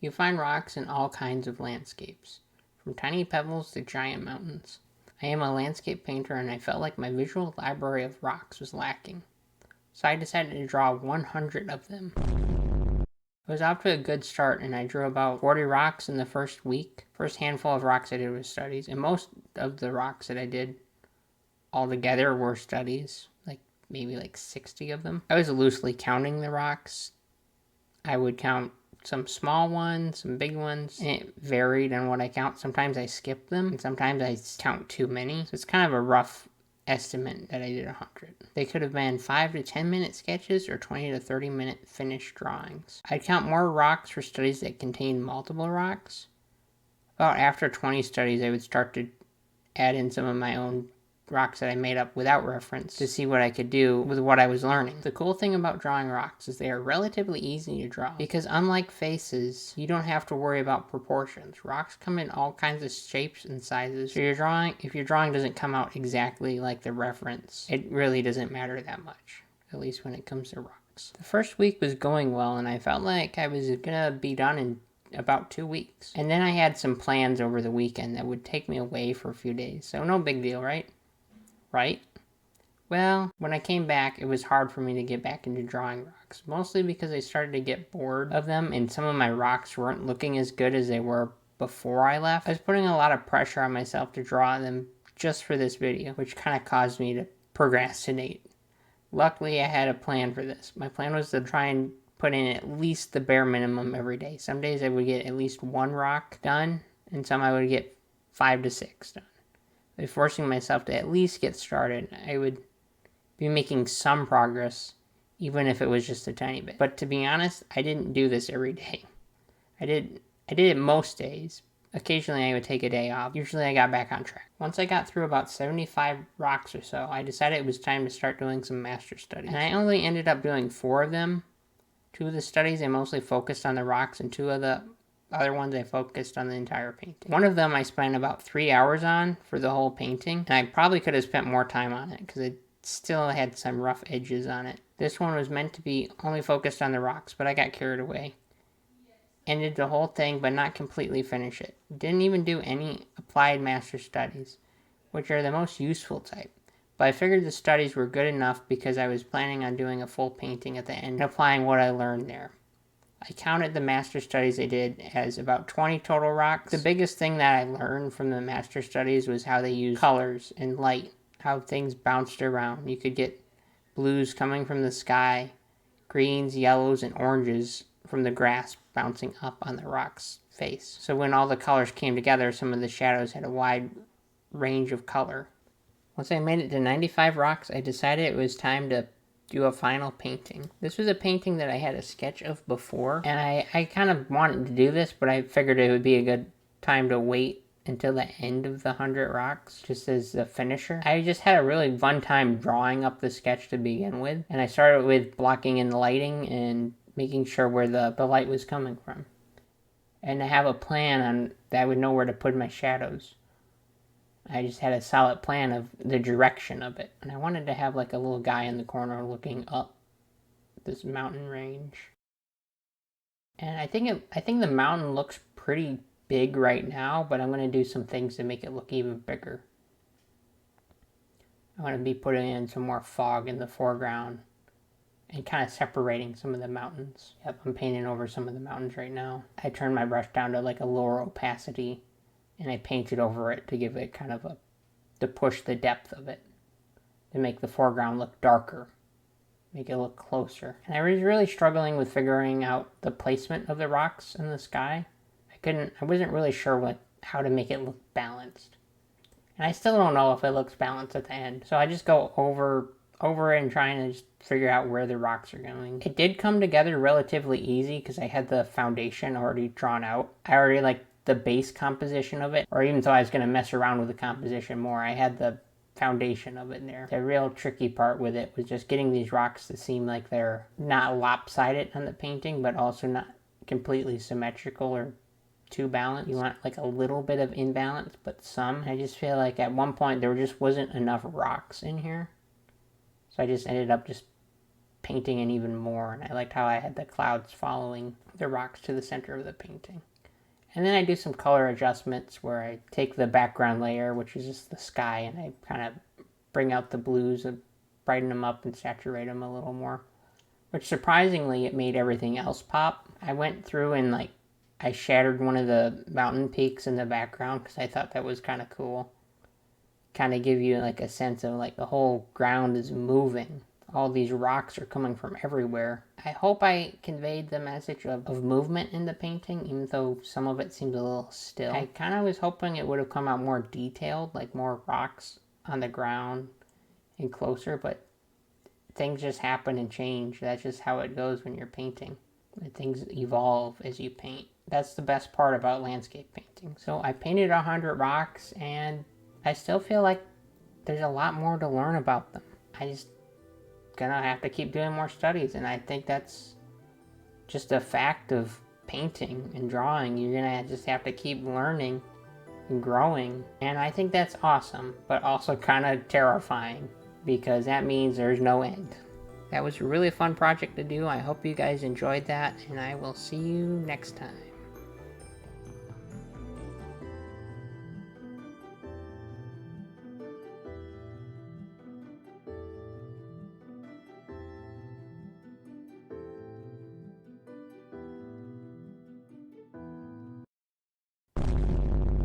You find rocks in all kinds of landscapes, from tiny pebbles to giant mountains. I am a landscape painter and I felt like my visual library of rocks was lacking, so I decided to draw 100 of them. I was off to a good start and I drew about 40 rocks in the first week. First handful of rocks I did was studies, and most of the rocks that I did altogether were studies, maybe 60 of them. I was loosely counting the rocks. I would count some small ones, some big ones, and it varied on what I count. Sometimes I skip them, and sometimes I count too many. So it's kind of a rough estimate that I did 100. They could have been 5 to 10 minute sketches or 20 to 30 minute finished drawings. I'd count more rocks for studies that contained multiple rocks. About after 20 studies, I would start to add in some of my own rocks that I made up without reference to see what I could do with what I was learning. The cool thing about drawing rocks is they are relatively easy to draw because unlike faces, you don't have to worry about proportions. Rocks come in all kinds of shapes and sizes. So if your drawing doesn't come out exactly like the reference, it really doesn't matter that much, at least when it comes to rocks. The first week was going well and I felt like I was gonna be done in about 2 weeks. And then I had some plans over the weekend that would take me away for a few days, so no big deal, right? Right? Well, when I came back, it was hard for me to get back into drawing rocks, mostly because I started to get bored of them and some of my rocks weren't looking as good as they were before I left. I was putting a lot of pressure on myself to draw them just for this video, which kind of caused me to procrastinate. Luckily, I had a plan for this. My plan was to try and put in at least the bare minimum every day. Some days I would get at least 1 rock done, and some I would get 5 to 6 done. By forcing myself to at least get started, I would be making some progress, even if it was just a tiny bit. But to be honest, I didn't do this every day. I did it most days. Occasionally I would take a day off. Usually I got back on track. Once I got through about 75 rocks or so, I decided it was time to start doing some master studies. And I only ended up doing 4 of them. 2 of the studies I mostly focused on the rocks, and 2 of the other ones I focused on the entire painting. One of them I spent about 3 hours on for the whole painting, and I probably could have spent more time on it because it still had some rough edges on it. This one was meant to be only focused on the rocks, but I got carried away. Ended the whole thing, but not completely finish it. Didn't even do any applied master studies, which are the most useful type. But I figured the studies were good enough because I was planning on doing a full painting at the end and applying what I learned there. I counted the master studies I did as about 20 total rocks. The biggest thing that I learned from the master studies was how they use colors and light, how things bounced around. You could get blues coming from the sky, greens, yellows, and oranges from the grass bouncing up on the rock's face. So when all the colors came together, some of the shadows had a wide range of color. Once I made it to 95 rocks, I decided it was time to do a final painting. This was a painting that I had a sketch of before, and I kind of wanted to do this, but I figured it would be a good time to wait until the end of the 100 rocks, just as the finisher. I just had a really fun time drawing up the sketch to begin with, and I started with blocking in the lighting and making sure where the light was coming from. And I have a plan on that I would know where to put my shadows. I just had a solid plan of the direction of it. And I wanted to have like a little guy in the corner looking up this mountain range. And I think the mountain looks pretty big right now, but I'm going to do some things to make it look even bigger. I'm going to be putting in some more fog in the foreground and kind of separating some of the mountains. Yep, I'm painting over some of the mountains right now. I turned my brush down to like a lower opacity, and I painted over it to give it kind of to push the depth of it, to make the foreground look darker, make it look closer. And I was really struggling with figuring out the placement of the rocks in the sky. I wasn't really sure how to make it look balanced. And I still don't know if it looks balanced at the end. So I just go over it and trying to just figure out where the rocks are going. It did come together relatively easy because I had the foundation already drawn out. I already liked the base composition of it, or even though I was going to mess around with the composition more, I had the foundation of it there. The real tricky part with it was just getting these rocks to seem like they're not lopsided on the painting, but also not completely symmetrical or too balanced. You want like a little bit of imbalance, but some. I just feel like at one point there just wasn't enough rocks in here. So I just ended up just painting in even more, and I liked how I had the clouds following the rocks to the center of the painting. And then I do some color adjustments where I take the background layer, which is just the sky, and I kind of bring out the blues and brighten them up and saturate them a little more. Which surprisingly, it made everything else pop. I went through and I shattered one of the mountain peaks in the background because I thought that was kind of cool. Kind of give you like a sense of like the whole ground is moving. All these rocks are coming from everywhere. I hope I conveyed the message of movement in the painting, even though some of it seems a little still. I kind of was hoping it would have come out more detailed, like more rocks on the ground and closer, but things just happen and change. That's just how it goes when you're painting. Things evolve as you paint. That's the best part about landscape painting. So I painted 100 rocks, and I still feel like there's a lot more to learn about them. I just gonna have to keep doing more studies, and I think that's just a fact of painting and drawing. You're gonna just have to keep learning and growing, and I think that's awesome, but also kind of terrifying, because that means there's no end. That was a really fun project to do. I hope you guys enjoyed that, and I will see you next time.